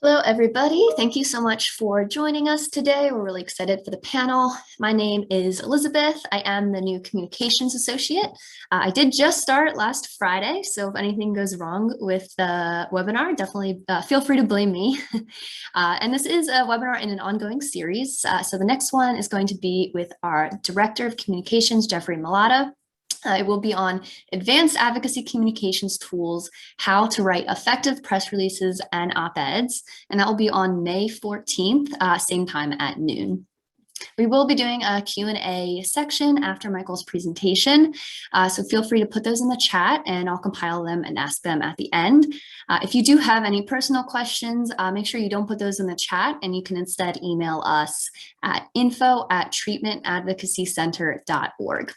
Hello, everybody. Thank you so much for joining us today. We're really excited for the panel. My name is Elizabeth. I am the new communications associate. I did just start last Friday, so if anything goes wrong with the webinar, definitely feel free to blame me. And this is a webinar in an ongoing series. So the next one is going to be with our Director of Communications, Jeffrey Malata. It will be on advanced advocacy communications tools, how to write effective press releases and op-eds, and that will be on May 14th, same time at noon. We will be doing a Q&A section after Michael's presentation, so feel free to put those in the chat and I'll compile them and ask them at the end. If you do have any personal questions, make sure you don't put those in the chat and you can instead email us at info@treatmentadvocacycenter.org.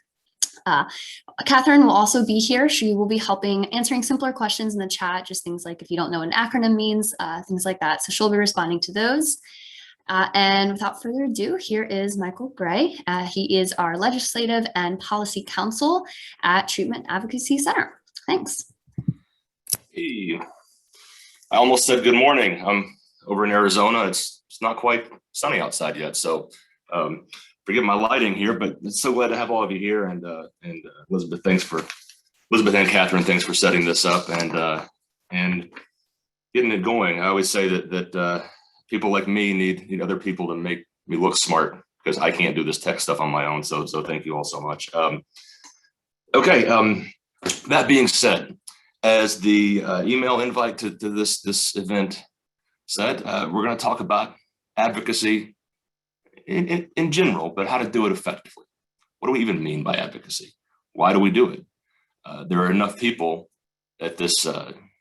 Catherine will also be here. She will be helping answering simpler questions in the chat, just things like if you don't know what an acronym means, things like that. So she'll be responding to those. And without further ado, here is Michael Gray. He is our Legislative and Policy Counsel at Treatment Advocacy Center. Thanks. Hey, I almost said good morning. I'm over in Arizona. It's not quite sunny outside yet, so forgive my lighting here, but it's so glad to have all of you here. And Elizabeth and Catherine, thanks for setting this up and getting it going. I always say that people like me need other people to make me look smart because I can't do this tech stuff on my own. So thank you all so much. That being said, as the email invite to this event said, we're going to talk about advocacy in general, but how to do it effectively. What do we even mean by advocacy? Why do we do it? There are enough people at this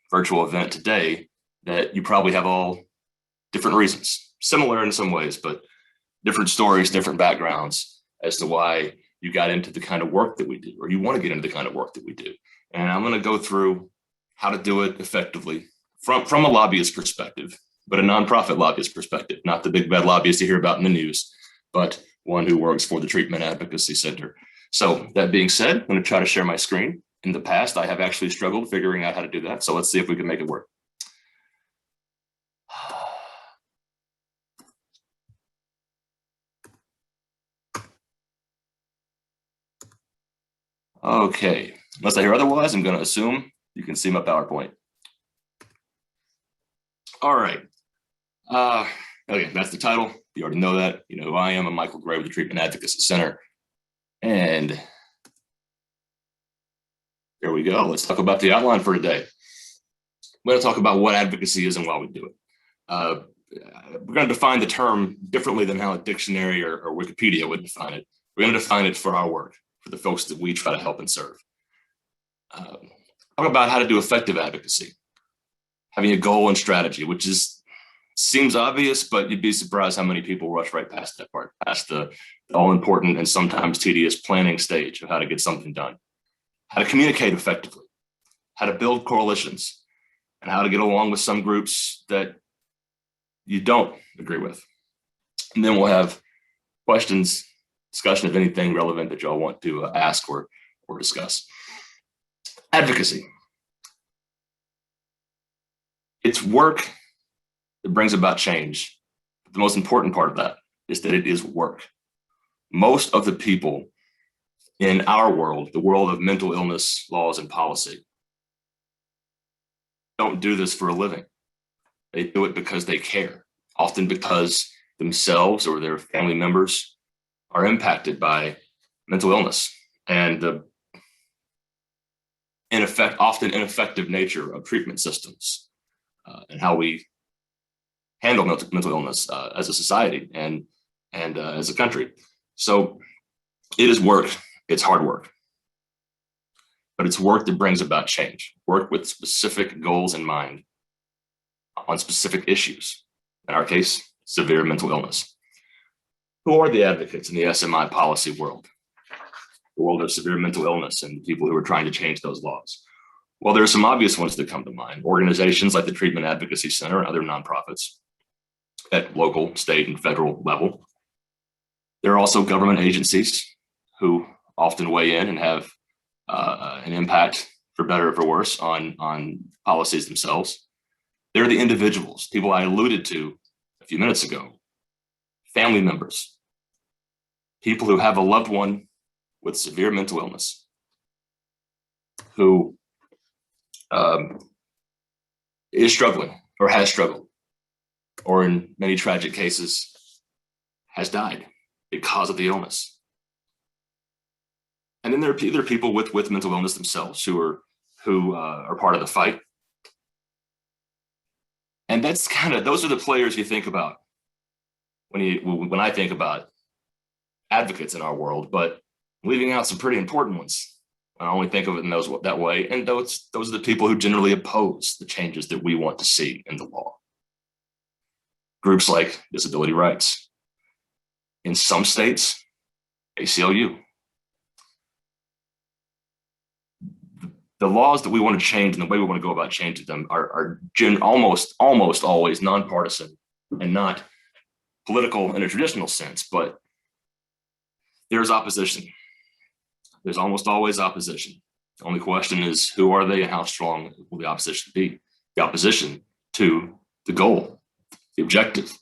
virtual event today that you probably have all different reasons, similar in some ways, but different stories, different backgrounds as to why you got into the kind of work that we do, or you want to get into the kind of work that we do. And I'm going to go through how to do it effectively from a lobbyist perspective, but a nonprofit lobbyist perspective, not the big bad lobbyist you hear about in the news, but one who works for the Treatment Advocacy Center. So that being said, I'm going to try to share my screen. In the past, I have actually struggled figuring out how to do that. So let's see if we can make it work. Okay, unless I hear otherwise, I'm going to assume you can see my PowerPoint. All right. Okay, that's the title. You already know that. You know who I am. I'm Michael Gray with the Treatment Advocacy Center. And here we go. Let's talk about the outline for today. We're going to talk about what advocacy is and why we do it. We're going to define the term differently than how a dictionary or Wikipedia would define it. We're going to define it for our work, for the folks that we try to help and serve. Talk about how to do effective advocacy, having a goal and strategy, which seems obvious, but you'd be surprised how many people rush right past that part, past the all-important and sometimes tedious planning stage of how to get something done, how to communicate effectively, how to build coalitions, and how to get along with some groups that you don't agree with. And then we'll have questions, discussion of anything relevant that y'all want to ask or discuss. Advocacy. It's work that brings about change. The most important part of that is that it is work. Most of the people in our world, the world of mental illness laws and policy, don't do this for a living. They do it because they care, often because themselves or their family members are impacted by mental illness and the often ineffective nature of treatment systems and how we handle mental illness as a society and as a country. So it is work. It's hard work, but it's work that brings about change, work with specific goals in mind on specific issues. In our case, severe mental illness. Who are the advocates in the SMI policy world? The world of severe mental illness and people who are trying to change those laws. Well, there are some obvious ones that come to mind. Organizations like the Treatment Advocacy Center and other nonprofits at local, state, and federal level. There are also government agencies who often weigh in and have an impact, for better or for worse, on policies themselves. They're the individuals, people I alluded to a few minutes ago, family members, people who have a loved one with severe mental illness, who is struggling or has struggled, or in many tragic cases has died because of the illness. And then there are people with mental illness themselves who are part of the fight. And those are the players you think about when I think about advocates in our world, but leaving out some pretty important ones. I only think of it in that way. And those are the people who generally oppose the changes that we want to see in the law. Groups like disability rights. In some states, ACLU. The laws that we want to change and the way we want to go about changing them are almost always nonpartisan and not political in a traditional sense, but there's opposition. There's almost always opposition. The only question is, who are they and how strong will the opposition be? The opposition to the goal, the objective,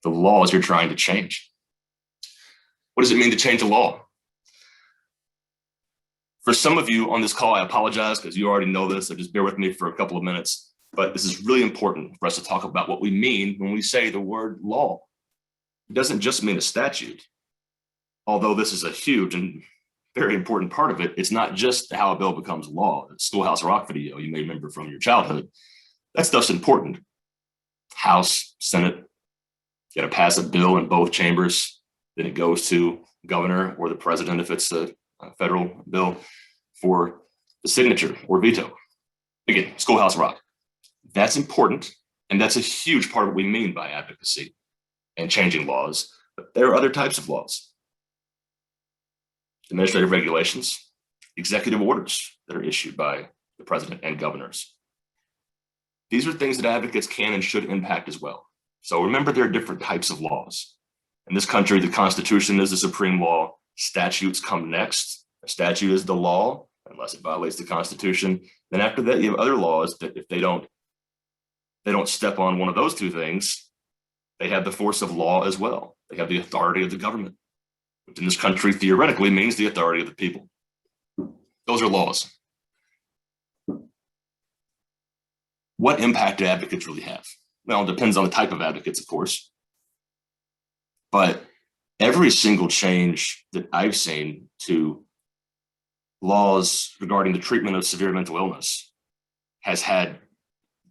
the laws you're trying to change. What does it mean to change a law? For some of you on this call, I apologize because you already know this, so just bear with me for a couple of minutes. But this is really important for us to talk about what we mean when we say the word law. It doesn't just mean a statute, although this is a huge and very important part of it. It's not just how a bill becomes law. The Schoolhouse Rock video you may remember from your childhood. That stuff's important. House, Senate, you got to pass a bill in both chambers. Then it goes to governor or the president if it's a federal bill for the signature or veto. Again, Schoolhouse Rock. That's important. And that's a huge part of what we mean by advocacy and changing laws. But there are other types of laws. Administrative regulations, executive orders that are issued by the president and governors. These are things that advocates can and should impact as well. So remember, there are different types of laws. In this country, the Constitution is the supreme law. Statutes come next. A statute is the law, unless it violates the Constitution. Then after that, you have other laws that if they don't step on one of those two things, they have the force of law as well. They have the authority of the government, which in this country theoretically means the authority of the people. Those are laws. What impact do advocates really have? Well, it depends on the type of advocates, of course. But every single change that I've seen to laws regarding the treatment of severe mental illness has had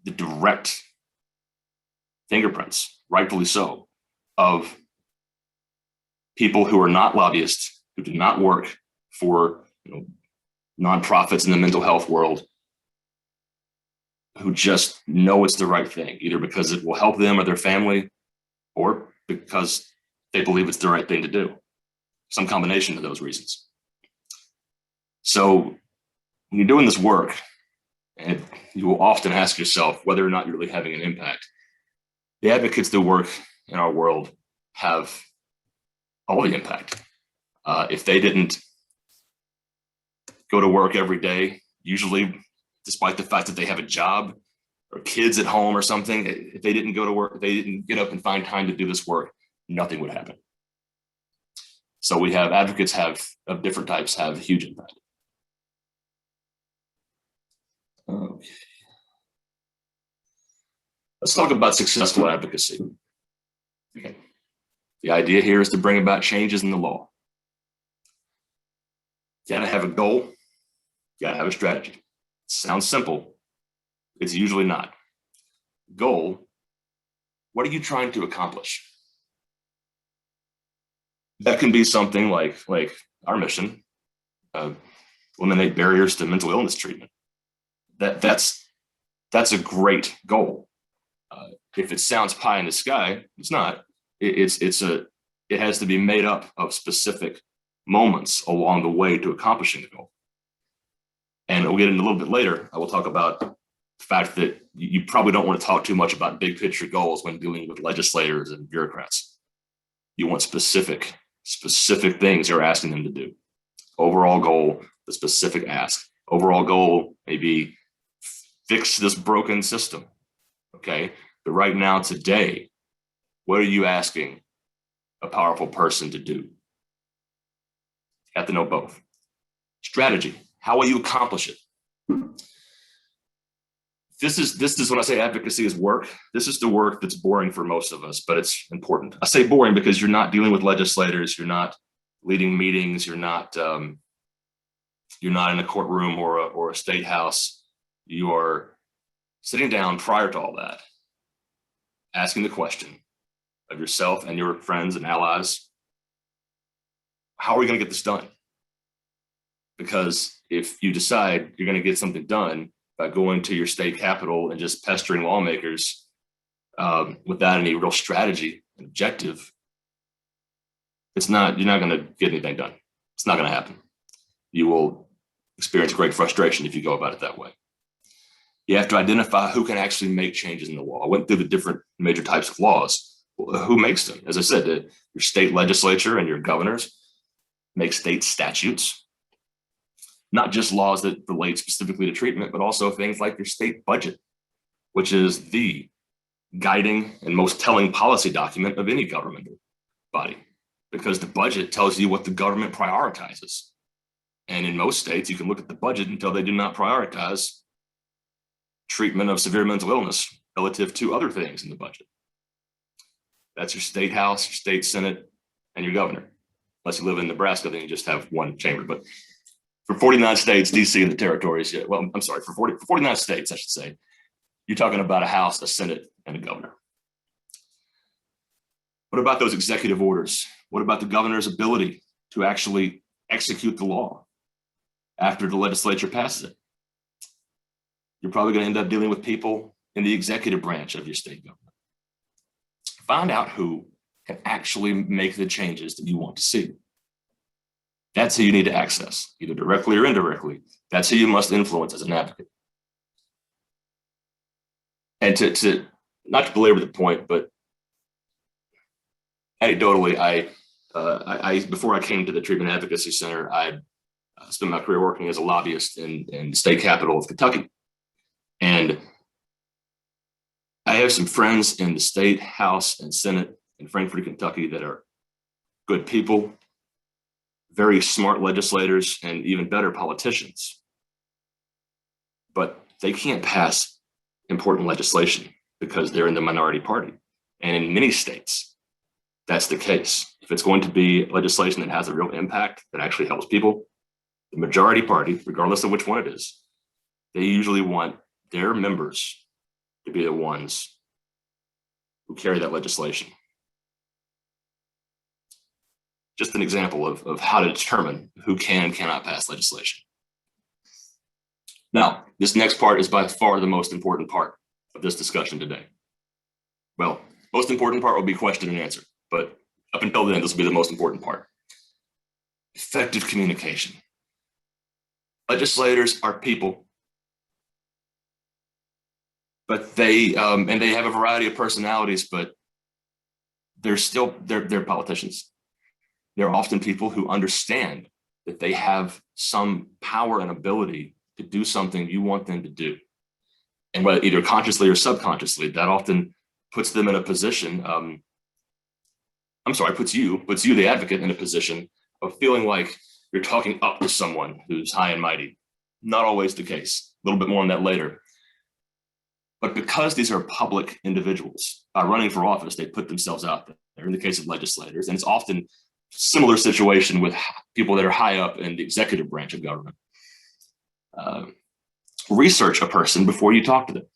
the direct fingerprints, rightfully so, of people who are not lobbyists, who do not work for nonprofits in the mental health world, who just know it's the right thing, either because it will help them or their family, or because they believe it's the right thing to do. Some combination of those reasons. So when you're doing this work, and you will often ask yourself whether or not you're really having an impact. The advocates that work in our world have all the impact. If they didn't go to work every day, usually despite the fact that they have a job or kids at home or something, if they didn't go to work, if they didn't get up and find time to do this work, nothing would happen. So we have advocates of different types have a huge impact. Okay. Let's talk about successful advocacy. Okay. The idea here is to bring about changes in the law. You gotta have a goal, you gotta have a strategy. Sounds simple, it's usually not. Goal, what are you trying to accomplish? That can be something like our mission, eliminate barriers to mental illness treatment. That's a great goal. If it sounds pie in the sky, it's not. It has to be made up of specific moments along the way to accomplishing the goal. And we'll get into a little bit later. I will talk about the fact that you probably don't want to talk too much about big picture goals when dealing with legislators and bureaucrats. You want specific things you're asking them to do. Overall goal, the specific ask. Overall goal may be fix this broken system. Okay, but right now, today, what are you asking a powerful person to do? You have to know both. Strategy, how will you accomplish it? This is when I say advocacy is work. This is the work that's boring for most of us, but it's important. I say boring because you're not dealing with legislators, you're not leading meetings, you're not in a courtroom or a state house. You are sitting down prior to all that, asking the question of yourself and your friends and allies, how are we going to get this done? Because if you decide you're going to get something done by going to your state capitol and just pestering lawmakers without any real strategy and objective, you're not going to get anything done. It's not going to happen. You will experience great frustration if you go about it that way. You have to identify who can actually make changes in the law. I went through the different major types of laws. Who makes them? As I said, your state legislature and your governors make state statutes, not just laws that relate specifically to treatment, but also things like your state budget, which is the guiding and most telling policy document of any governmental body, because the budget tells you what the government prioritizes. And in most states, you can look at the budget until they do not prioritize treatment of severe mental illness relative to other things in the budget. That's your state house, your state senate, and your governor. Unless you live in Nebraska, then you just have one chamber. But for 49 states, DC and the territories, for 49 states, I should say, you're talking about a house, a senate, and a governor. What about those executive orders? What about the governor's ability to actually execute the law after the legislature passes it? You're probably going to end up dealing with people in the executive branch of your state government. Find out who can actually make the changes that you want to see. That's who you need to access, either directly or indirectly. That's who you must influence as an advocate. And to not to belabor the point, but anecdotally, I before I came to the Treatment Advocacy Center, I spent my career working as a lobbyist in the state capital of Kentucky. And I have some friends in the state house and senate in Frankfort, Kentucky that are good people, very smart legislators, and even better politicians. But they can't pass important legislation because they're in the minority party. And in many states, that's the case. If it's going to be legislation that has a real impact, that actually helps people, the majority party, regardless of which one it is, they usually want their members to be the ones who carry that legislation. Just an example of how to determine who can and cannot pass legislation. Now, this next part is by far the most important part of this discussion today. Well, most important part will be question and answer, but up until then, this will be the most important part. Effective communication. Legislators are people, but they have a variety of personalities, but they're politicians. They're often people who understand that they have some power and ability to do something you want them to do. And whether either consciously or subconsciously, that often puts them in a position, puts you, the advocate, in a position of feeling like you're talking up to someone who's high and mighty. Not always the case. A little bit more on that later. But because these are public individuals, by running for office, they put themselves out there. In the case of legislators, and it's often similar situation with people that are high up in the executive branch of government. Research a person before you talk to them.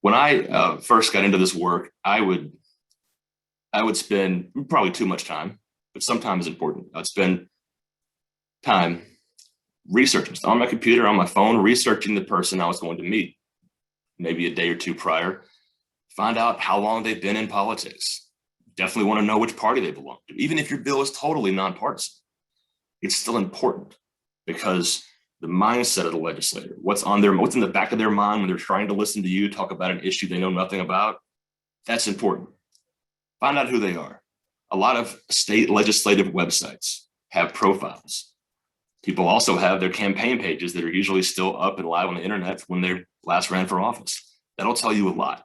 When I first got into this work, I would spend probably too much time, but sometimes it's important. I'd spend time researching on my computer, on my phone, researching the person I was going to meet, maybe a day or two prior, find out how long they've been in politics. Definitely want to know which party they belong to. Even if your bill is totally nonpartisan, it's still important because the mindset of the legislator, what's in the back of their mind when they're trying to listen to you talk about an issue they know nothing about, that's important. Find out who they are. A lot of state legislative websites have profiles. People also have their campaign pages that are usually still up and live on the internet when they last ran for office. That'll tell you a lot.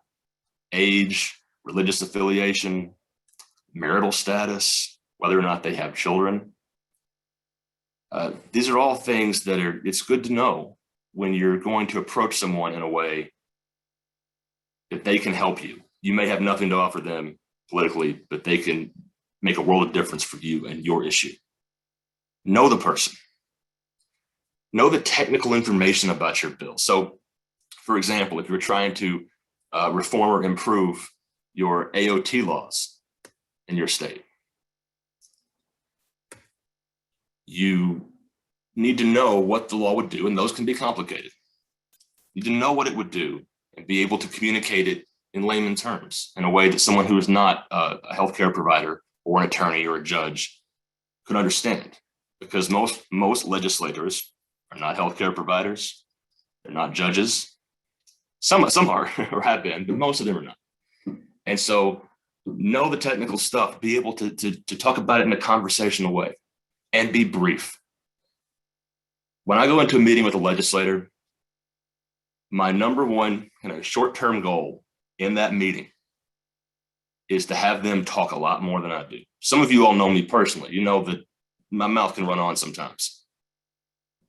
Age, religious affiliation, marital status, whether or not they have children. These are all things that it's good to know when you're going to approach someone in a way that they can help you. You may have nothing to offer them politically, but they can make a world of difference for you and your issue. Know the person. Know the technical information about your bill. So, for example, if you're trying to reform or improve your AOT laws in your state, you need to know what the law would do, and those can be complicated. You need to know what it would do and be able to communicate it in layman terms in a way that someone who is not a healthcare provider or an attorney or a judge could understand. Because most legislators are not healthcare providers, they're not judges. Some are or have been, but most of them are not. And so know the technical stuff, be able to talk about it in a conversational way, and be brief. When I go into a meeting with a legislator, my number one kind of short-term goal in that meeting is to have them talk a lot more than I do. Some of you all know me personally. You know that my mouth can run on sometimes,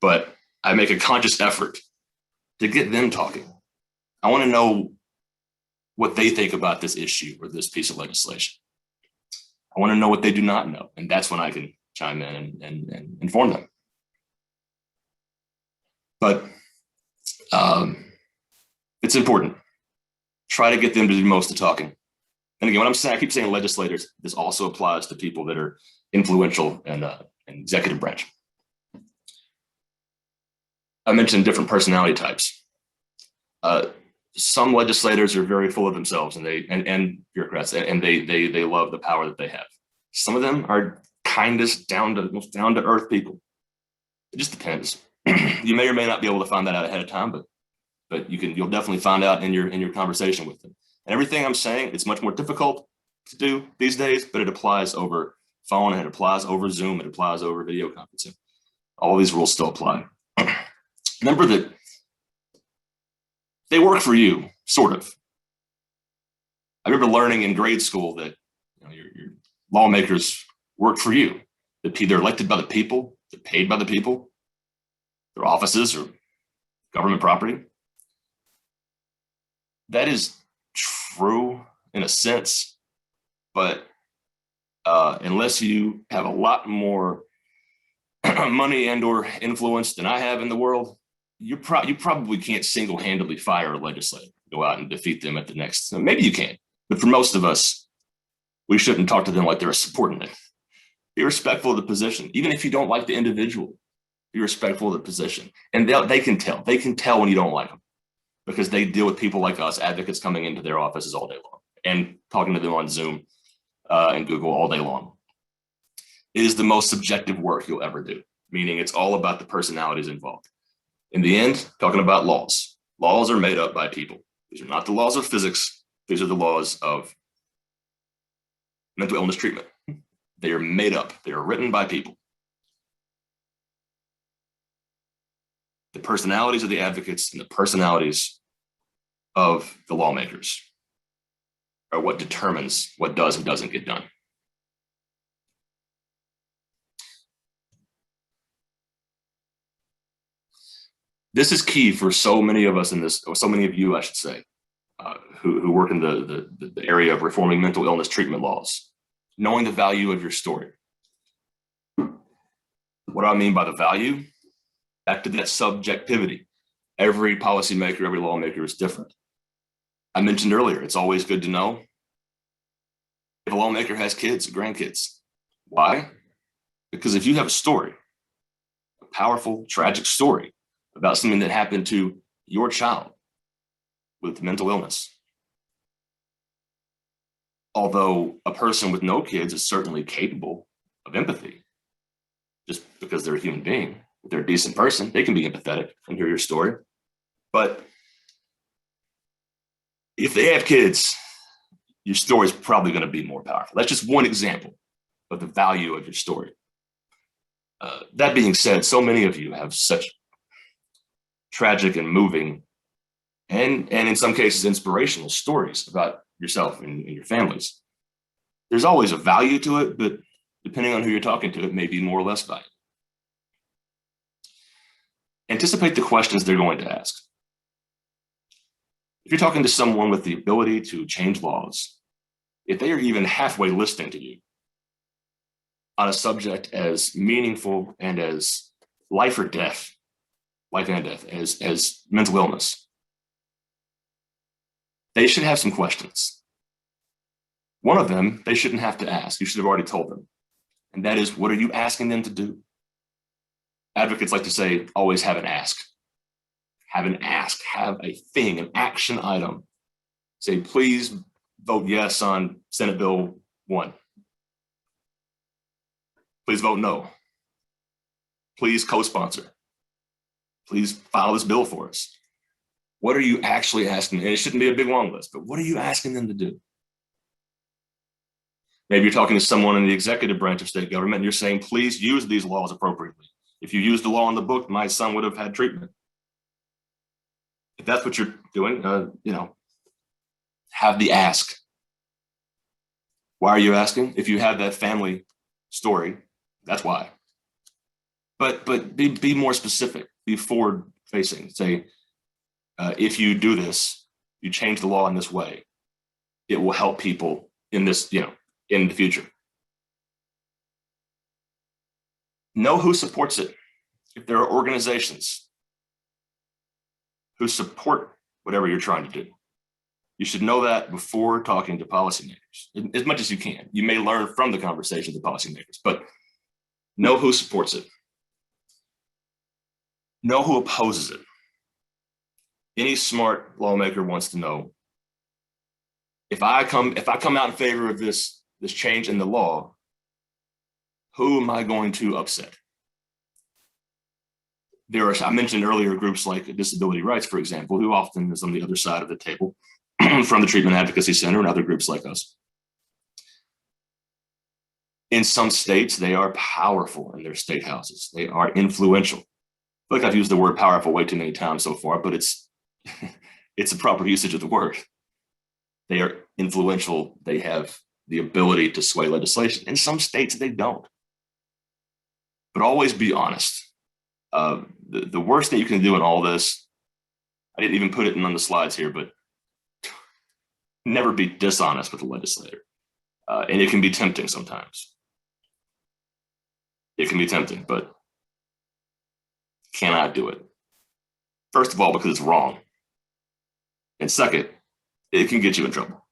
but I make a conscious effort to get them talking. I want to know what they think about this issue or this piece of legislation. I want to know what they do not know, and that's when I can chime in and inform them. But it's important. Try to get them to do most of the talking. And again, when I'm saying, I keep saying legislators, this also applies to people that are influential and executive branch. I mentioned different personality types. Some legislators are very full of themselves, and bureaucrats, and they love the power that they have. Some of them are kindest, most down to earth people. It just depends. You may or may not be able to find that out ahead of time, but you'll definitely find out in your conversation with them. And everything I'm saying, it's much more difficult to do these days, but it applies over phone, and it applies over Zoom, it applies over video conferencing. All these rules still apply. Remember that they work for you, sort of. I remember learning in grade school that your lawmakers work for you. That they're elected by the people, they're paid by the people, their offices or government property. That is true in a sense, but unless you have a lot more money and or influence than I have in the world, you probably can't single-handedly fire a legislator, go out and defeat them at the next. Maybe you can, but for most of us, we shouldn't talk to them like they're a subordinate. Be respectful of the position, even if you don't like the individual. Be respectful of the position, and they can tell. They can tell when you don't like them, because they deal with people like us, advocates coming into their offices all day long and talking to them on Zoom and Google all day long. It is the most subjective work you'll ever do, meaning it's all about the personalities involved. In the end, talking about laws. Laws are made up by people. These are not the laws of physics. These are the laws of mental illness treatment. They are made up. They are written by people. The personalities of the advocates and the personalities of the lawmakers are what determines what does and doesn't get done. This is key for so many of us in this, or so many of you, I should say, who work in the area of reforming mental illness treatment laws. Knowing the value of your story. What do I mean by the value? Back to that subjectivity. Every policymaker, every lawmaker is different. I mentioned earlier, it's always good to know if a lawmaker has kids, grandkids. Why? Because if you have a story, a powerful, tragic story about something that happened to your child with mental illness, although a person with no kids is certainly capable of empathy, just because they're a human being, if they're a decent person, they can be empathetic and hear your story. But if they have kids, your story is probably going to be more powerful. That's just one example of the value of your story. That being said, so many of you have such tragic and moving and in some cases, inspirational stories about yourself and your families. There's always a value to it, but depending on who you're talking to, it may be more or less valuable. Anticipate the questions they're going to ask. If you're talking to someone with the ability to change laws, if they are even halfway listening to you on a subject as meaningful and as life and death, as mental illness, they should have some questions. One of them, they shouldn't have to ask. You should have already told them. And that is, what are you asking them to do? Advocates like to say, always have an ask. Have an ask, have a thing, an action item. Say, please vote yes on Senate Bill 1. Please vote no. Please co-sponsor. Please file this bill for us. What are you actually asking? And it shouldn't be a big long list, but what are you asking them to do? Maybe you're talking to someone in the executive branch of state government and you're saying, please use these laws appropriately. If you used the law in the book, my son would have had treatment. If that's what you're doing, have the ask. Why are you asking? If you have that family story, that's why. But be more specific, be forward facing. Say, if you do this, you change the law in this way, it will help people in this, in the future. Know who supports it. If there are organizations who support whatever you're trying to do, you should know that before talking to policymakers, as much as you can. You may learn from the conversations of policymakers, but know who supports it. Know who opposes it. Any smart lawmaker wants to know, if I come out in favor of this change in the law, who am I going to upset? I mentioned earlier groups like Disability Rights, for example, who often is on the other side of the table from the Treatment Advocacy Center and other groups like us. In some states, they are powerful in their state houses. They are influential. I feel like I've used the word powerful way too many times so far, but it's a proper usage of the word. They are influential. They have the ability to sway legislation. In some states, they don't. But always be honest. The worst thing you can do in all this, I didn't even put it in on the slides here, but never be dishonest with the legislator. And it can be tempting sometimes. It can be tempting, but cannot do it. First of all, because it's wrong. And second, it can get you in trouble.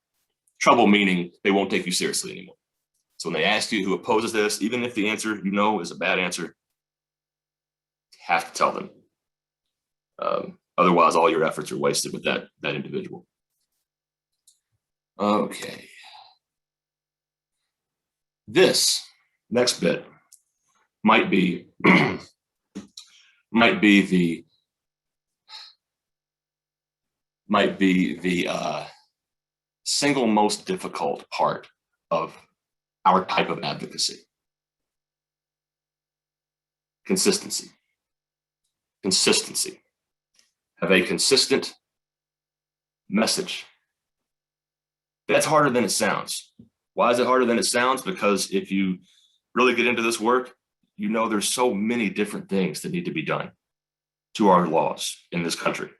Trouble meaning they won't take you seriously anymore. So when they ask you who opposes this, even if the answer is a bad answer, you have to tell them. Otherwise, all your efforts are wasted with that individual. Okay. This next bit might be the single most difficult part of our type of advocacy. Consistency. Have a consistent message. That's harder than it sounds. Why is it harder than it sounds? Because if you really get into this work, there's so many different things that need to be done to our laws in this country,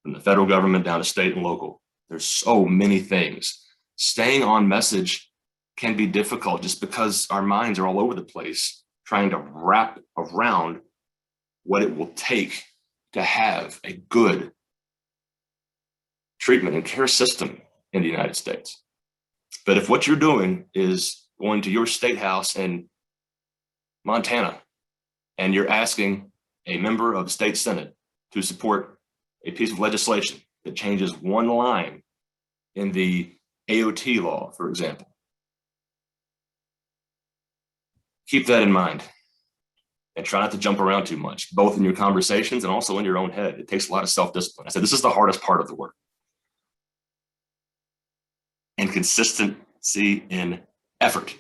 from the federal government down to state and local. There's so many things. Staying on message can be difficult just because our minds are all over the place trying to wrap around what it will take to have a good treatment and care system in the United States. But if what you're doing is going to your state house in Montana and you're asking a member of the state Senate to support a piece of legislation that changes one line in the AOT law, for example, keep that in mind and try not to jump around too much, both in your conversations and also in your own head. It takes a lot of self-discipline. I said, this is the hardest part of the work. And consistency in effort.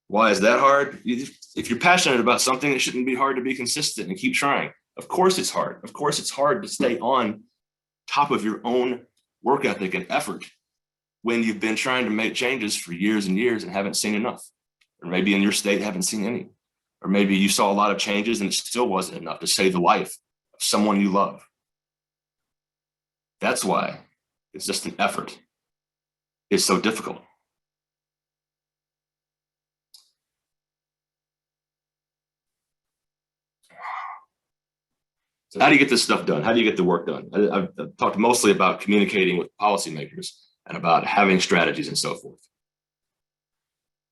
Why is that hard? If you're passionate about something, it shouldn't be hard to be consistent and keep trying. Of course it's hard. Of course it's hard to stay on top of your own work ethic and effort when you've been trying to make changes for years and years and haven't seen enough. Or maybe in your state haven't seen any. Or maybe you saw a lot of changes and it still wasn't enough to save the life of someone you love. That's why it's just an effort. It's so difficult. So how do you get this stuff done? How do you get the work done? I've talked mostly about communicating with policymakers and about having strategies and so forth.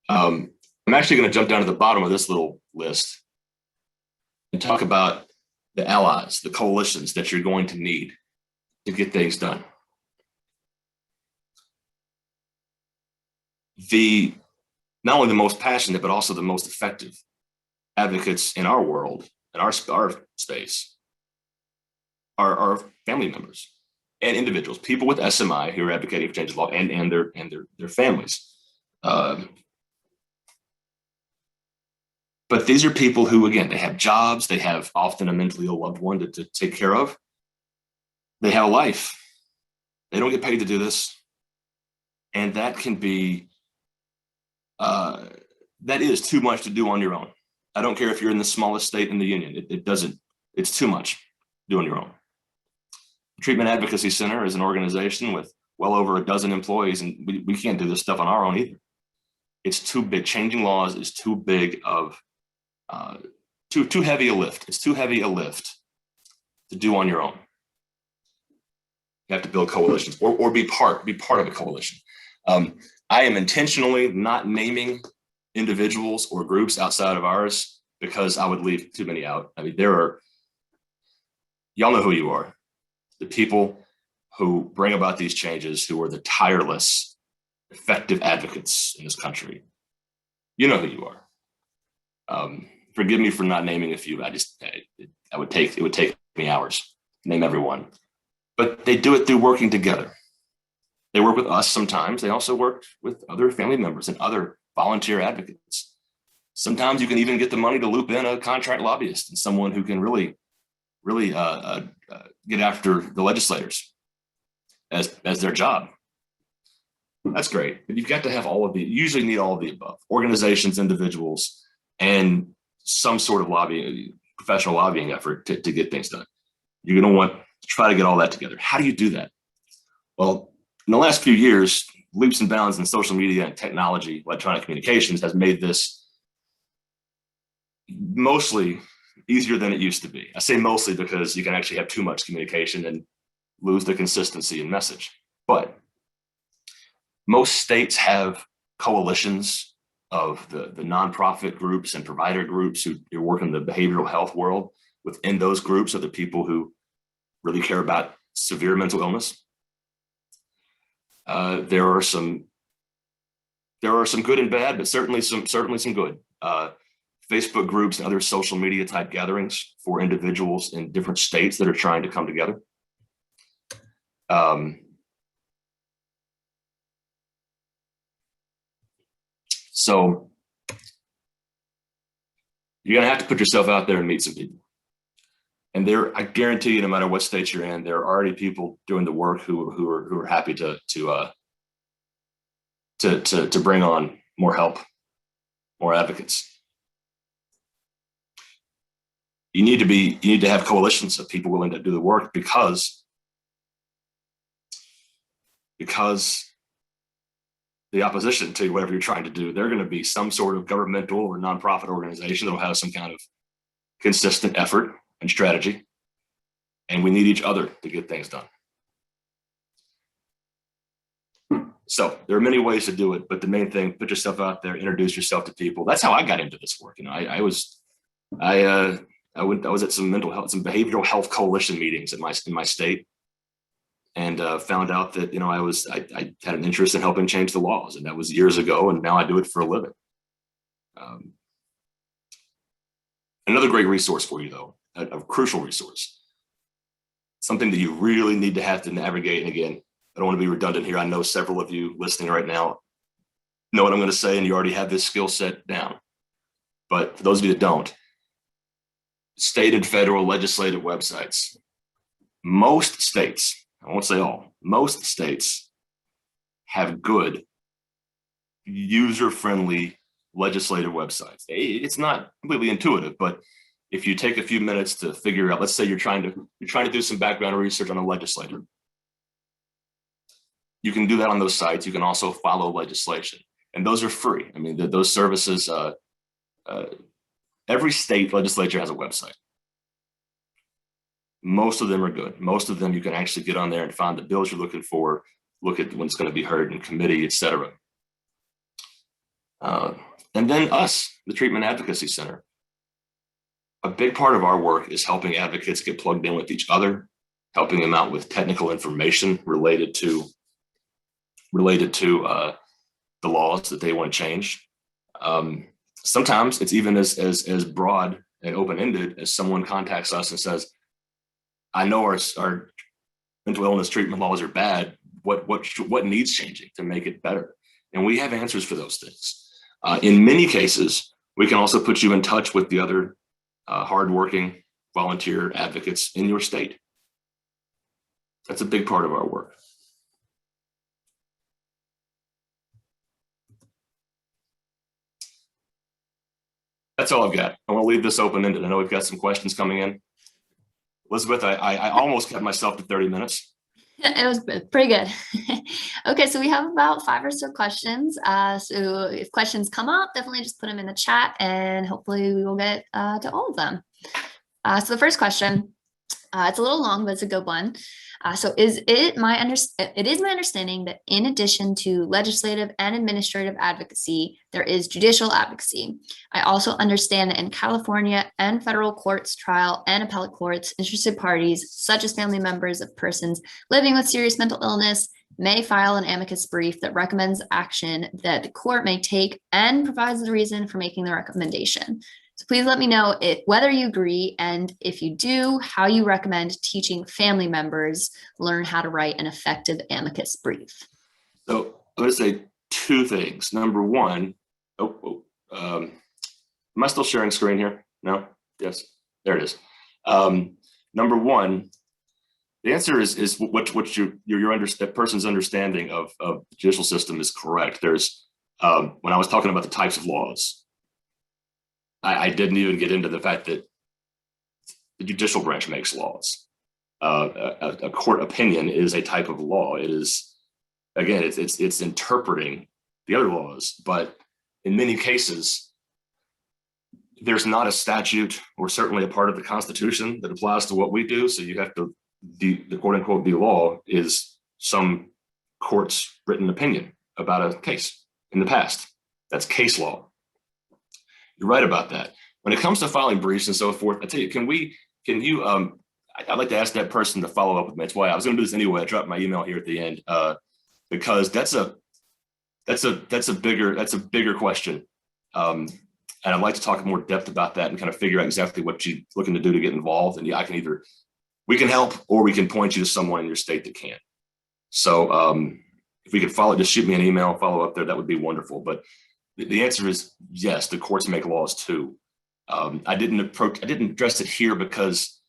I'm actually going to jump down to the bottom of this little list and talk about the allies, the coalitions that you're going to need to get things done. Not only the most passionate, but also the most effective advocates in our world, in our space, are family members and individuals, people with SMI who are advocating for change of law and their families. But these are people who, again, they have jobs, they have often a mentally ill loved one to take care of. They have a life. They don't get paid to do this. And that can be, that is too much to do on your own. I don't care if you're in the smallest state in the union, it's too much to do on your own. Treatment Advocacy Center is an organization with well over a dozen employees, and we can't do this stuff on our own either. It's too big. Changing laws is too big of, too heavy a lift. It's too heavy a lift to do on your own. You have to build coalitions or be part of a coalition. I am intentionally not naming individuals or groups outside of ours because I would leave too many out. I mean, y'all know who you are. The people who bring about these changes, who are the tireless, effective advocates in this country. You know who you are. Forgive me for not naming a few. It would take me hours to name everyone. But they do it through working together. They work with us sometimes. They also work with other family members and other volunteer advocates. Sometimes you can even get the money to loop in a contract lobbyist and someone who can really get after the legislators as their job. That's great, but you've got to have all of the, you usually need all of the above: organizations, individuals, and some sort of lobbying, professional lobbying effort to get things done. You're going to want to try to get all that together. How do you do that? Well, in the last few years, leaps and bounds in social media and technology, electronic communications has made this mostly easier than it used to be. I say mostly because you can actually have too much communication and lose the consistency in message. But most states have coalitions of the nonprofit groups and provider groups who work in the behavioral health world. Within those groups are the people who really care about severe mental illness. There are some good and bad, but certainly some good. Facebook groups and other social media type gatherings for individuals in different states that are trying to come together. So you're going to have to put yourself out there and meet some people. And I guarantee you, no matter what state you're in, there are already people doing the work who are happy to bring on more help, more advocates. You need to have coalitions of people willing to do the work because the opposition to whatever you're trying to do, they're going to be some sort of governmental or nonprofit organization that will have some kind of consistent effort and strategy. And we need each other to get things done. So there are many ways to do it, but the main thing, put yourself out there, introduce yourself to people. That's how I got into this work. You know, I was at some mental health, some behavioral health coalition meetings in my state, and found out that, you know, I had an interest in helping change the laws, and that was years ago, and now I do it for a living. Another great resource for you, though, a crucial resource, something that you really need to have to navigate. And again, I don't want to be redundant here. I know several of you listening right now know what I'm going to say, and you already have this skill set down. But for those of you that don't, state and federal legislative websites. Most states, I won't say all, most states have good, user-friendly legislative websites. It's not completely intuitive, but if you take a few minutes to figure out, let's say you're trying to do some background research on a legislator, you can do that on those sites. You can also follow legislation, and those are free. I mean, those services, every state legislature has a website. Most of them are good. Most of them you can actually get on there and find the bills you're looking for, look at when it's going to be heard in committee, et cetera. And then us, the Treatment Advocacy Center. A big part of our work is helping advocates get plugged in with each other, helping them out with technical information related to the laws that they want to change. Sometimes it's even as broad and open-ended as someone contacts us and says, I know our mental illness treatment laws are bad. What needs changing to make it better? And we have answers for those things. In many cases, we can also put you in touch with the other hardworking volunteer advocates in your state. That's a big part of our work. That's all I've got. I want to leave this open-ended. I know we've got some questions coming in. Elizabeth, I almost kept myself to 30 minutes. It was pretty good. Okay, so we have about 5 or so questions. So if questions come up, definitely just put them in the chat and hopefully we will get to all of them. So the first question, it's a little long, but it's a good one. So it is my understanding that in addition to legislative and administrative advocacy, there is judicial advocacy. I also understand that in California and federal courts, trial and appellate courts, interested parties, such as family members of persons living with serious mental illness, may file an amicus brief that recommends action that the court may take and provides the reason for making the recommendation. So please let me know whether you agree, and if you do, how you recommend teaching family members learn how to write an effective amicus brief. So I'm going to say 2 things. Number one, am I still sharing screen here? No? Yes, there it is. Number one, the answer is what that person's understanding of the judicial system is correct. There's when I was talking about the types of laws, I didn't even get into the fact that the judicial branch makes laws. A court opinion is a type of law. It is, again, it's interpreting the other laws, but in many cases, there's not a statute or certainly a part of the Constitution that applies to what we do. So you have to, the quote unquote, the law is some court's written opinion about a case in the past. That's case law. You're right about that. When it comes to filing briefs and so forth, I tell you, I'd like to ask that person to follow up with me. That's why I was going to do this anyway. I dropped my email here at the end because that's a bigger question. And I'd like to talk in more depth about that and kind of figure out exactly what you're looking to do to get involved. And we can help, or we can point you to someone in your state that can. So if we could just shoot me an email, follow up there, that would be wonderful. But the answer is yes, the courts make laws too. I didn't address it here because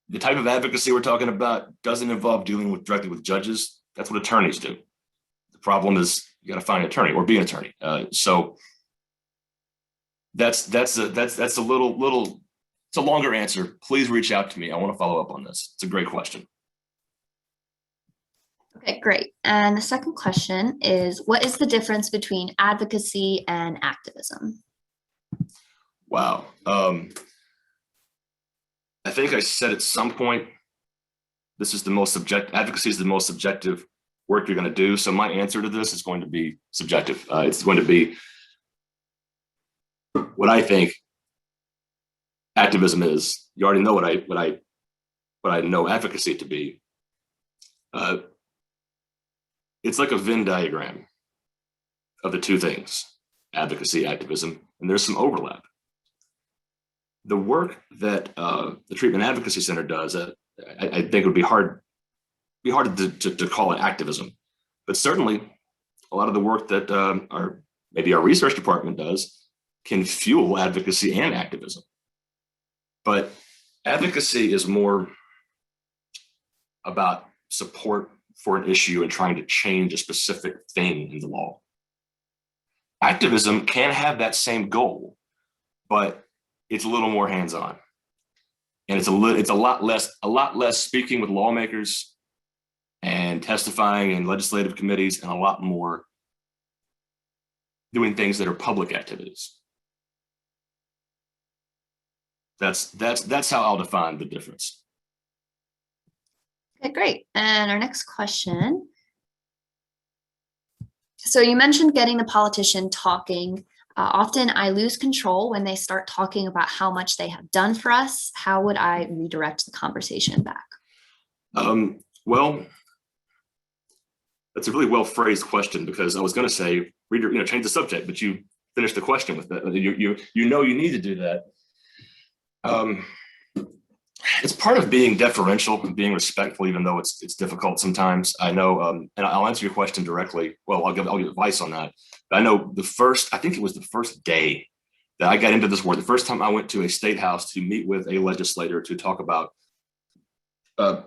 the type of advocacy we're talking about doesn't involve dealing directly with judges. That's what attorneys do. The problem is you got to find an attorney or be an attorney. So that's a little. It's a longer answer. Please reach out to me. I want to follow up on this. It's a great question. Okay, great. And the second question is, what is the difference between advocacy and activism? Wow. I think I said at some point, advocacy is the most subjective work you're going to do. So my answer to this is going to be subjective. It's going to be what I think activism is. You already know what I know advocacy to be. It's like a Venn diagram of the 2 things, advocacy, activism, and there's some overlap. The work that the Treatment Advocacy Center does, I think it would be hard to call it activism, but certainly a lot of the work that our research department does can fuel advocacy and activism. But advocacy is more about support for an issue and trying to change a specific thing in the law. Activism can have that same goal, but it's a little more hands-on. And it's a lot less speaking with lawmakers and testifying in legislative committees, and a lot more doing things that are public activities. That's how I'll define the difference. Okay, great. And our next question. So you mentioned getting the politician talking. Often I lose control when they start talking about how much they have done for us. How would I redirect the conversation back? Well, that's a really well phrased question, because I was going to say, change the subject, but you finished the question with that. You need to do that. It's part of being deferential and being respectful, even though it's difficult sometimes. I know, and I'll answer your question directly. Well, I'll give advice on that. But I know I think it was the first day that I got into this work. The first time I went to a state house to meet with a legislator to talk about a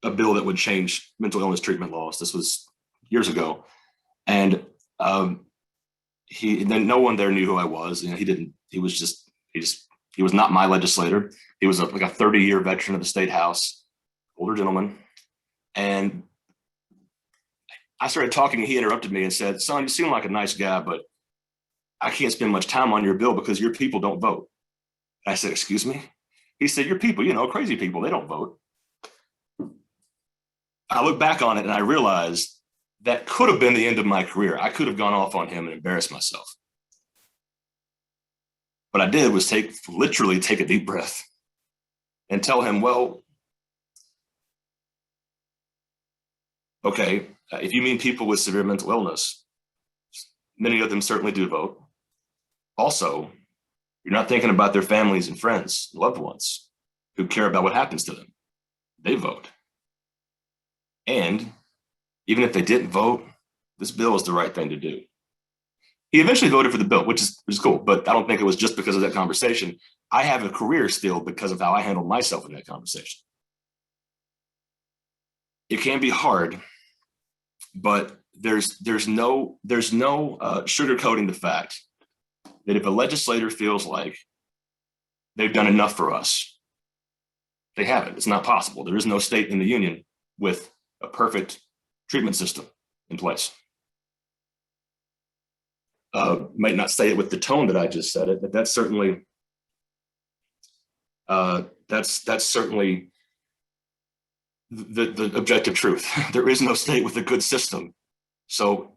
bill that would change mental illness treatment laws. This was years ago, and then no one there knew who I was. He was not my legislator. He was like a 30-year veteran of the state house, older gentleman. And I started talking, and he interrupted me and said, "Son, you seem like a nice guy, but I can't spend much time on your bill because your people don't vote." I said, "Excuse me?" He said, "Your people, crazy people, they don't vote." I look back on it and I realized that could have been the end of my career. I could have gone off on him and embarrassed myself. What I did was literally take a deep breath and tell him, well, okay, if you mean people with severe mental illness, many of them certainly do vote. Also, you're not thinking about their families and friends, loved ones who care about what happens to them. They vote. And even if they didn't vote, this bill is the right thing to do. He eventually voted for the bill, which is cool, but I don't think it was just because of that conversation. I have a career still because of how I handled myself in that conversation. It can be hard, but there's no sugarcoating the fact that if a legislator feels like they've done enough for us, they haven't. It's not possible. There is no state in the union with a perfect treatment system in place. Might not say it with the tone that I just said it, but that's certainly the objective truth. There is no state with a good system. So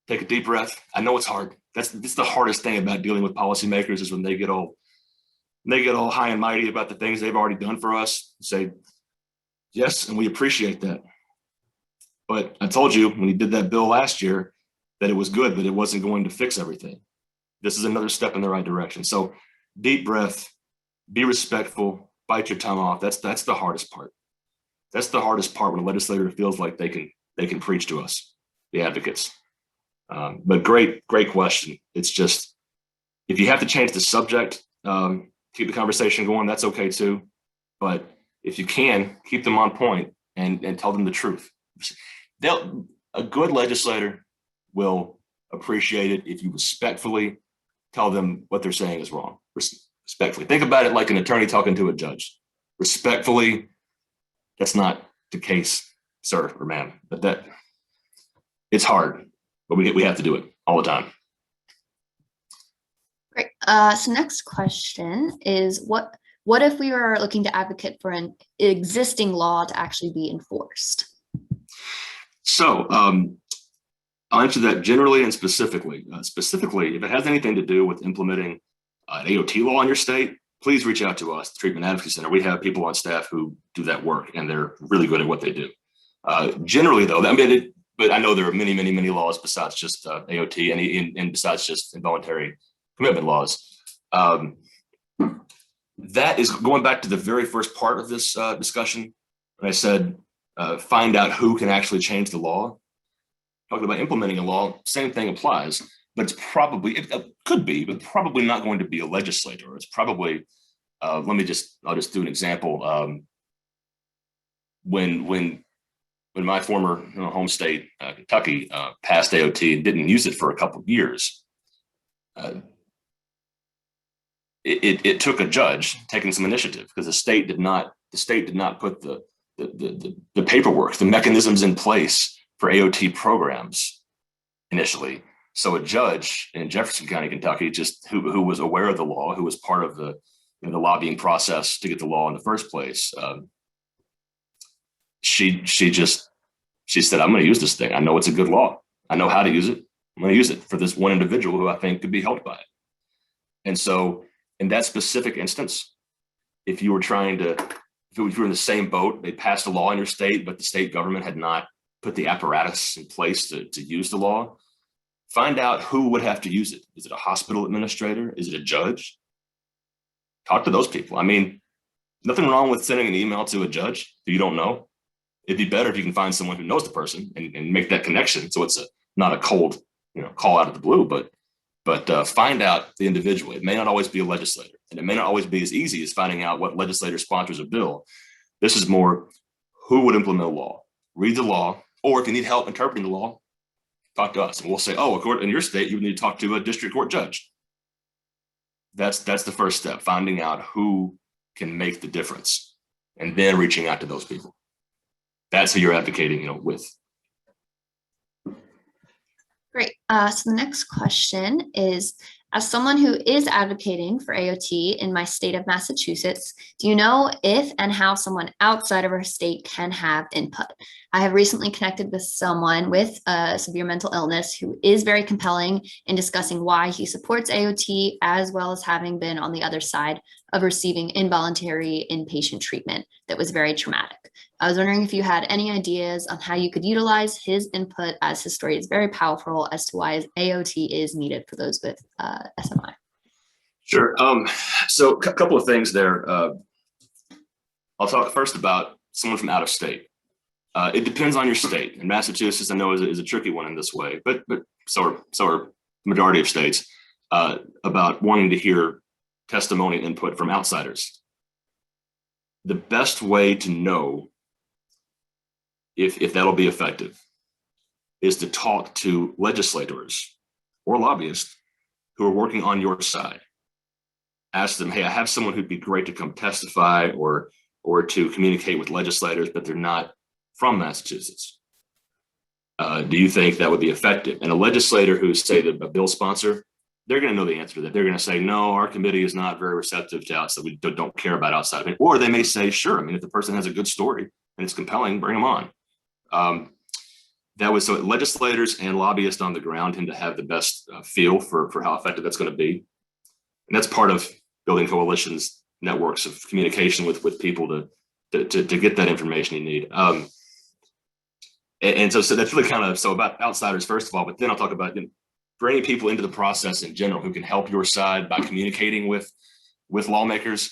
take a deep breath. I know it's hard. That's the hardest thing about dealing with policymakers, is when they get all high and mighty about the things they've already done for us. Say, yes, and we appreciate that. But I told you when you did that bill last year that it was good, but it wasn't going to fix everything. This is another step in the right direction. So deep breath, be respectful, bite your tongue off. That's the hardest part. That's the hardest part, when a legislator feels like they can preach to us, the advocates. But great question. It's just, if you have to change the subject, keep the conversation going, that's okay too. But if you can, keep them on point and tell them the truth. A good legislator will appreciate it if you respectfully tell them what they're saying is wrong. Respectfully. Think about it like an attorney talking to a judge. Respectfully, that's not the case, sir or ma'am. But it's hard, but we have to do it all the time. Great. So next question is, what if we were looking to advocate for an existing law to actually be enforced? So I'll answer that generally and specifically. Specifically, if it has anything to do with implementing an AOT law in your state, please reach out to us, the Treatment Advocacy Center. We have people on staff who do that work, and they're really good at what they do. Generally, though, but I know there are many, many, many laws besides just AOT and besides just involuntary commitment laws. That is going back to the very first part of this discussion, when I said find out who can actually change the law. Talking about implementing a law, same thing applies. but it's probably, it could be, but probably not going to be a legislator. It's probably, I'll just do an example. When my former home state, Kentucky, passed AOT and didn't use it for a couple of years, it took a judge taking some initiative because the state did not put the paperwork, the mechanisms in place for AOT programs initially. So a judge in Jefferson County, Kentucky, just who was aware of the law, who was part of the lobbying process to get the law in the first place, she said, I'm going to use this thing. I know it's a good law. I know how to use it. I'm going to use it for this one individual who I think could be helped by it. And so in that specific instance, if you were if you were in the same boat, they passed a law in your state, but the state government had not put the apparatus in place to use the law, find out who would have to use it. Is it a hospital administrator? Is it a judge? Talk to those people. I mean, nothing wrong with sending an email to a judge who you don't know. It'd be better if you can find someone who knows the person and make that connection. So it's not a cold, call out of the blue, but find out the individual. It may not always be a legislator, and it may not always be as easy as finding out what legislator sponsors a bill. This is more who would implement a law. Read the law, or if you need help interpreting the law, talk to us, and we'll say, oh, in your state, you need to talk to a district court judge. That's the first step, finding out who can make the difference, and then reaching out to those people. That's who you're advocating, with. Great. So the next question is, as someone who is advocating for AOT in my state of Massachusetts, do you know if and how someone outside of our state can have input? I have recently connected with someone with a severe mental illness who is very compelling in discussing why he supports AOT, as well as having been on the other side of receiving involuntary inpatient treatment that was very traumatic. I was wondering if you had any ideas on how you could utilize his input, as his story is very powerful as to why AOT is needed for those with SMI. Sure. So a couple of things there. I'll talk first about someone from out of state. It depends on your state. And Massachusetts, I know, is a tricky one in this way, but so are the majority of states about wanting to hear testimony and input from outsiders. The best way to know if that'll be effective is to talk to legislators or lobbyists who are working on your side. Ask them, hey, I have someone who'd be great to come testify or to communicate with legislators, but they're not from Massachusetts. Do you think that would be effective? And a legislator who's, say, a bill sponsor, they're going to know the answer to that. They're going to say, no, our committee is not very receptive to outside. We don't care about outside of it. Or they may say, sure. I mean, if the person has a good story and it's compelling, bring them on. So legislators and lobbyists on the ground tend to have the best feel for how effective that's going to be. And that's part of building coalitions, networks of communication with people to get that information you need. And so that's really kind of, so about outsiders, first of all, but then I'll talk about bringing people into the process in general who can help your side by communicating with lawmakers.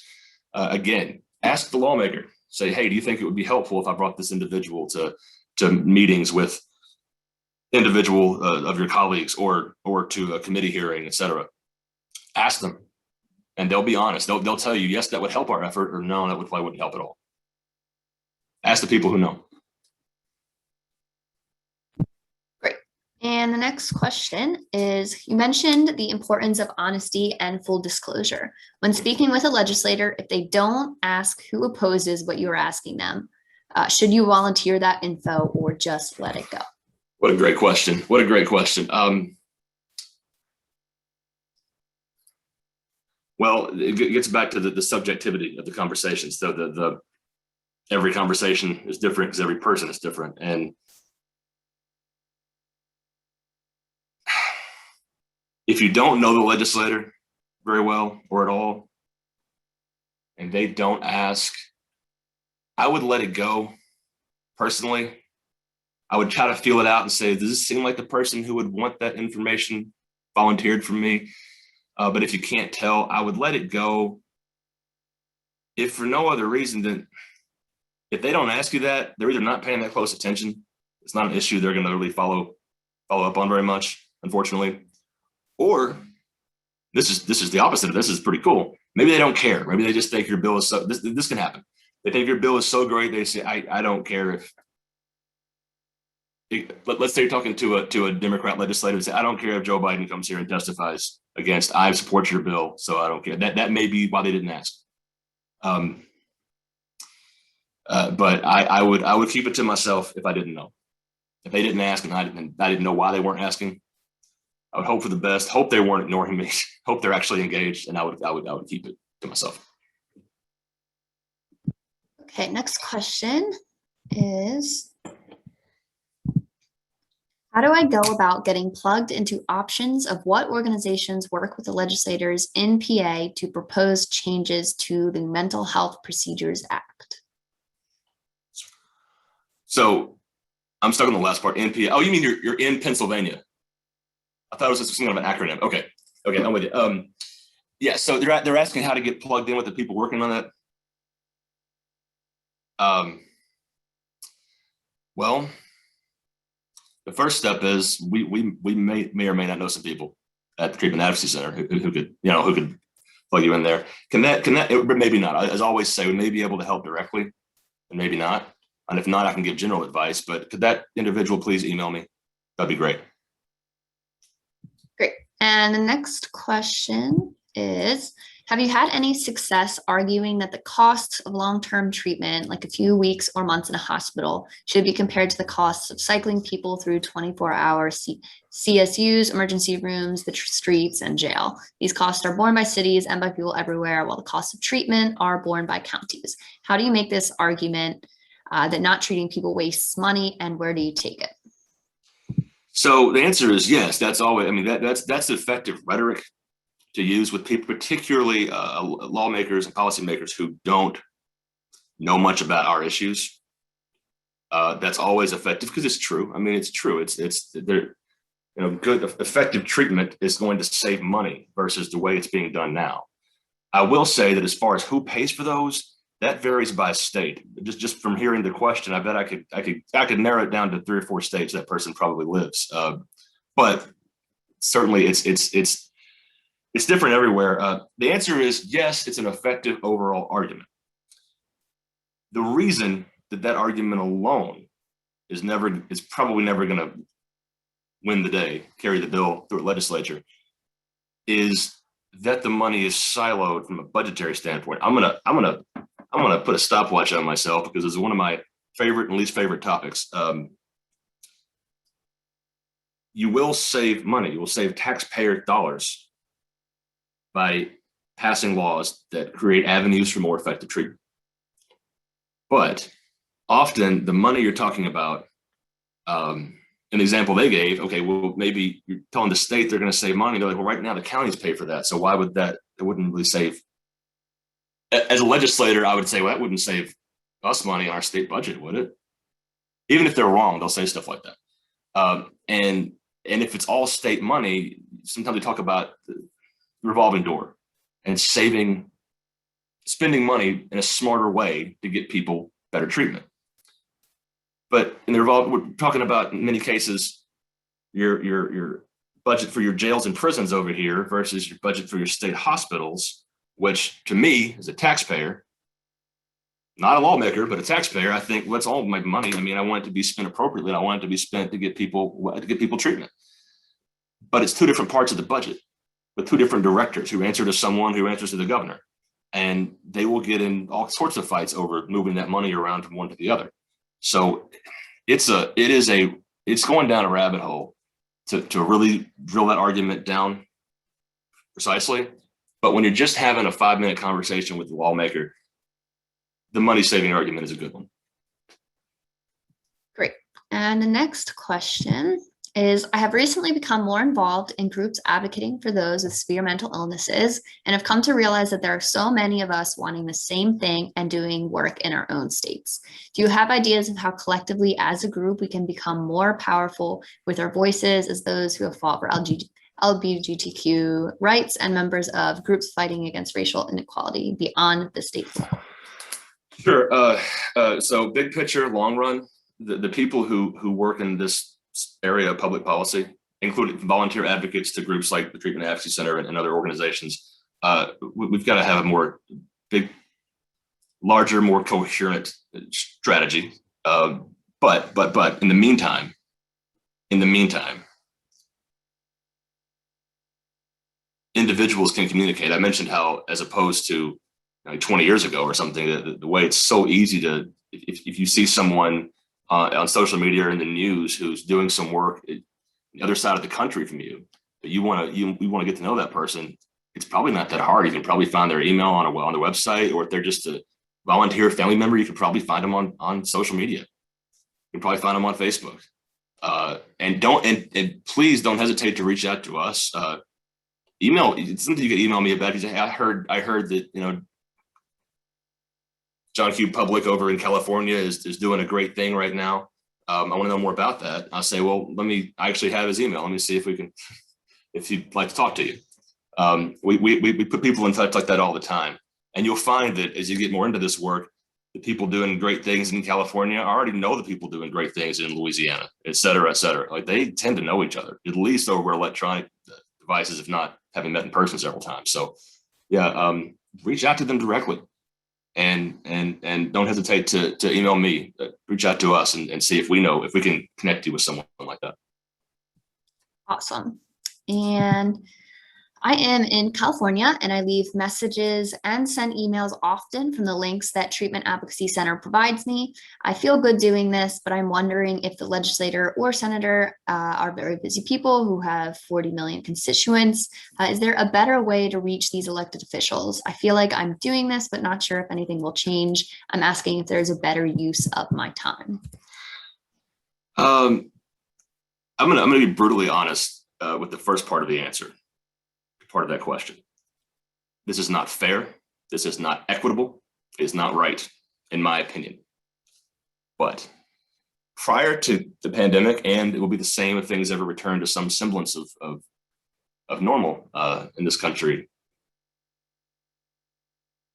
Again, ask the lawmaker, say, hey, do you think it would be helpful if I brought this individual to meetings with individual of your colleagues or to a committee hearing, et cetera? Ask them, and they'll be honest. They'll tell you, yes, that would help our effort, or no, that probably wouldn't help at all. Ask the people who know. Great. And the next question is, you mentioned the importance of honesty and full disclosure. When speaking with a legislator, if they don't ask who opposes what you're asking them, should you volunteer that info or just let it go? What a great question. What a great question. Well, it gets back to the subjectivity of the conversation. So every conversation is different because every person is different. And if you don't know the legislator very well or at all, and they don't ask, I would let it go. Personally, I would try to feel it out and say, does this seem like the person who would want that information volunteered from me? But if you can't tell, I would let it go. If for no other reason than if they don't ask you that, they're either not paying that close attention. It's not an issue they're going to really follow up on very much, unfortunately. Or this is the opposite of this. Is pretty cool. Maybe they don't care. Maybe they just think your bill is so, this can happen. They think your bill is so great, they say, I don't care if, let's say you're talking to a Democrat legislator and say, I don't care if Joe Biden comes here and testifies against, I support your bill, so I don't care. That may be why they didn't ask. But I would keep it to myself if I didn't know. If they didn't ask and I didn't know why they weren't asking, I would hope for the best, hope they weren't ignoring me, hope they're actually engaged, and I would keep it to myself. Okay, next question is, how do I go about getting plugged into options of what organizations work with the legislators in PA to propose changes to the Mental Health Procedures Act? So I'm stuck on the last part, NPA. Oh, you mean you're in Pennsylvania? I thought it was just some kind of an acronym. Okay, I'm with you. Yeah, so they're asking how to get plugged in with the people working on that. Well, the first step is we may or may not know some people at the Treatment Advocacy Center who could plug you in there. Can that maybe not? As I always say, we may be able to help directly, and maybe not. And if not, I can give general advice. But could that individual please email me? That'd be great. Great. And the next question is, have you had any success arguing that the costs of long-term treatment, like a few weeks or months in a hospital, should be compared to the costs of cycling people through 24-hour CSUs, emergency rooms, the streets, and jail? These costs are borne by cities and by people everywhere, while the costs of treatment are borne by counties. How do you make this argument that not treating people wastes money, and where do you take it? So the answer is yes. That's always. I mean, that's effective rhetoric to use with people, particularly lawmakers and policymakers who don't know much about our issues. That's always effective because it's true. I mean, it's true. Good effective treatment is going to save money versus the way it's being done now. I will say that as far as who pays for those, that varies by state. Just from hearing the question, I bet I could narrow it down to 3 or 4 states that person probably lives. But certainly it's different everywhere. The answer is yes, it's an effective overall argument. The reason that argument alone is probably never going to win the day, carry the bill through a legislature, is that the money is siloed from a budgetary standpoint. I'm gonna put a stopwatch on myself because it's one of my favorite and least favorite topics. You will save money. You will save taxpayer dollars by passing laws that create avenues for more effective treatment. But often the money you're talking about, an example they gave, okay, well, maybe you're telling the state they're going to save money. They're like, well, right now the counties pay for that. So why would that? It wouldn't really save. As a legislator, I would say, well, that wouldn't save us money in our state budget, would it? Even if they're wrong, they'll say stuff like that. And if it's all state money, sometimes we talk about the revolving door and spending money in a smarter way to get people better treatment. But we're talking about, in many cases, your budget for your jails and prisons over here versus your budget for your state hospitals, which to me, as a taxpayer, not a lawmaker, but a taxpayer, I think, what's all my money? I mean, I want it to be spent appropriately, and I want it to be spent to get people treatment. But it's 2 different parts of the budget with 2 different directors who answer to someone who answers to the governor. And they will get in all sorts of fights over moving that money around from one to the other. So it's going down a rabbit hole to really drill that argument down precisely. But when you're just having a 5-minute conversation with the lawmaker, the money saving argument is a good one. Great. And the next question is, I have recently become more involved in groups advocating for those with severe mental illnesses, and have come to realize that there are so many of us wanting the same thing and doing work in our own states. Do you have ideas of how collectively as a group we can become more powerful with our voices as those who have fought for LGBTQ rights and members of groups fighting against racial inequality beyond the state level? Sure. So big picture, long run, the people who work in this area of public policy, including volunteer advocates to groups like the Treatment Advocacy Center and other organizations. We've got to have a larger, more coherent strategy. But in the meantime, individuals can communicate. I mentioned how, as opposed to 20 years ago or something, the way it's so easy to, if you see someone on social media or in the news who's doing some work the other side of the country from you, but you want to get to know that person, it's probably not that hard. You can probably find their email on their website, or if they're just a volunteer family member, you can probably find them on social media. You can probably find them on Facebook. And please don't hesitate to reach out to us. Email, it's something you can email me about. You say, hey, I heard that John Q. Public over in California is doing a great thing right now. I want to know more about that. I'll say, well, I actually have his email. Let me see if he'd like to talk to you. We put people in touch like that all the time. And you'll find that as you get more into this work, the people doing great things in California already know the people doing great things in Louisiana, et cetera, et cetera. Like, they tend to know each other, at least over electronic devices, if not having met in person several times. So yeah, reach out to them directly. And don't hesitate to email me, reach out to us and see if we can connect you with someone like that. Awesome. And I am in California, and I leave messages and send emails often from the links that Treatment Advocacy Center provides me. I feel good doing this, but I'm wondering if the legislator or senator are very busy people who have 40 million constituents. Is there a better way to reach these elected officials? I feel like I'm doing this, but not sure if anything will change. I'm asking if there's a better use of my time. I'm gonna be brutally honest with the first part of the answer. Part of that question. This is not fair. This is not equitable. It is not right, in my opinion. But prior to the pandemic, and it will be the same if things ever return to some semblance of normal in this country,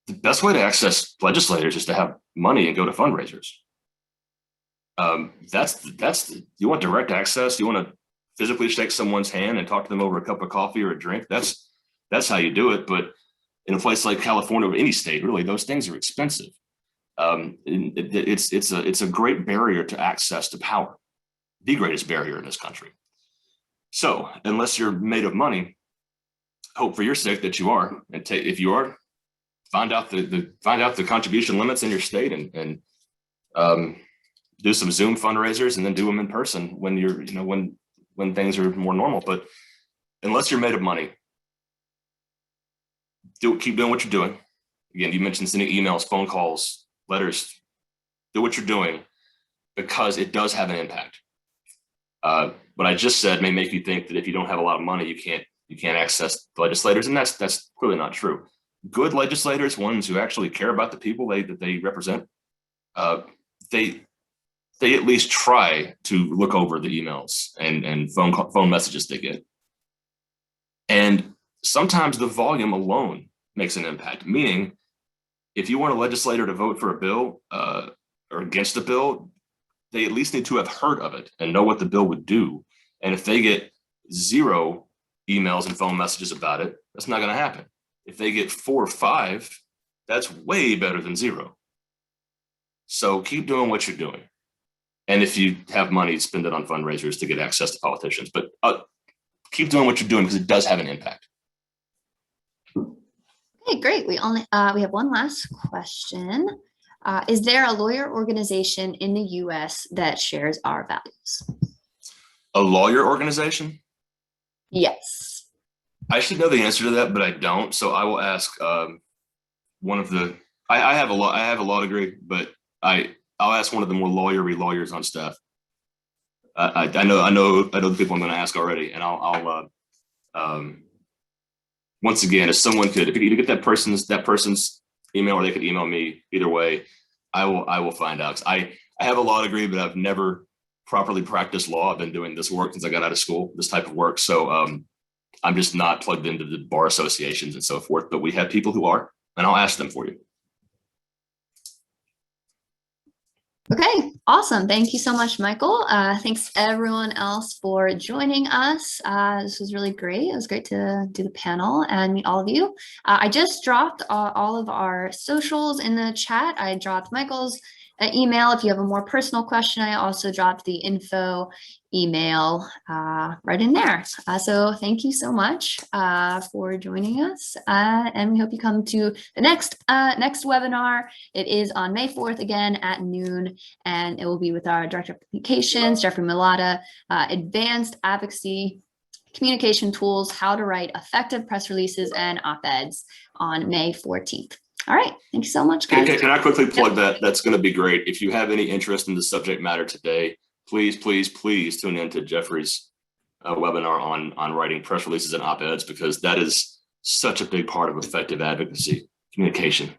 the best way to access legislators is to have money and go to fundraisers. You want direct access. You want to physically shake someone's hand and talk to them over a cup of coffee or a drink. That's how you do it. But in a place like California or any state, really, those things are expensive. It's a great barrier to access to power, the greatest barrier in this country. So unless you're made of money, hope for your sake that you are, and if you are, find out the contribution limits in your state and do some Zoom fundraisers, and then do them in person when you're when things are more normal. But unless you're made of money, keep doing what you're doing. Again, you mentioned sending emails, phone calls, letters. Do what you're doing, because it does have an impact. What I just said may make you think that if you don't have a lot of money, you can't access the legislators, and that's clearly not true. Good legislators, ones who actually care about the people that they represent, they at least try to look over the emails and phone messages they get. And sometimes the volume alone makes an impact, meaning if you want a legislator to vote for a bill or against a bill, they at least need to have heard of it and know what the bill would do. And if they get 0 emails and phone messages about it, that's not going to happen. If they get 4 or 5, that's way better than 0. So keep doing what you're doing. And if you have money, spend it on fundraisers to get access to politicians. But keep doing what you're doing, because it does have an impact. Okay, great. We have one last question. Is there a lawyer organization in the U.S. that shares our values? A lawyer organization? Yes. I should know the answer to that, but I don't. So I will ask one of the. I have a law degree, but I'll ask one of the more lawyery lawyers on staff. I know the people I'm going to ask already, and I'll once again, if someone could, if you could get that person's email, or they could email me, either way, I will find out. I have a law degree, but I've never properly practiced law. I've been doing this work since I got out of school, this type of work. So I'm just not plugged into the bar associations and so forth, but we have people who are, and I'll ask them for you. Okay, awesome. Thank you so much, Michael. Thanks everyone else for joining us. This was really great. It was great to do the panel and meet all of you. I just dropped all of our socials in the chat. I dropped Michael's email. If you have a more personal question, I also dropped the info email right in there. So thank you so much for joining us. And we hope you come to the next webinar. It is on May 4th again at noon, and it will be with our Director of Communications, Jeffrey Mulata, Advanced Advocacy Communication Tools, How to Write Effective Press Releases and Op-Eds on May 14th. All right, thank you so much, guys. Can I quickly plug that? That's going to be great. If you have any interest in the subject matter today, please tune in to Jeffrey's webinar on writing press releases and op-eds, because that is such a big part of effective advocacy communication.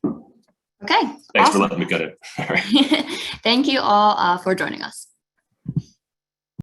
Okay. Thanks for letting me cut it. All right. Thank you all for joining us.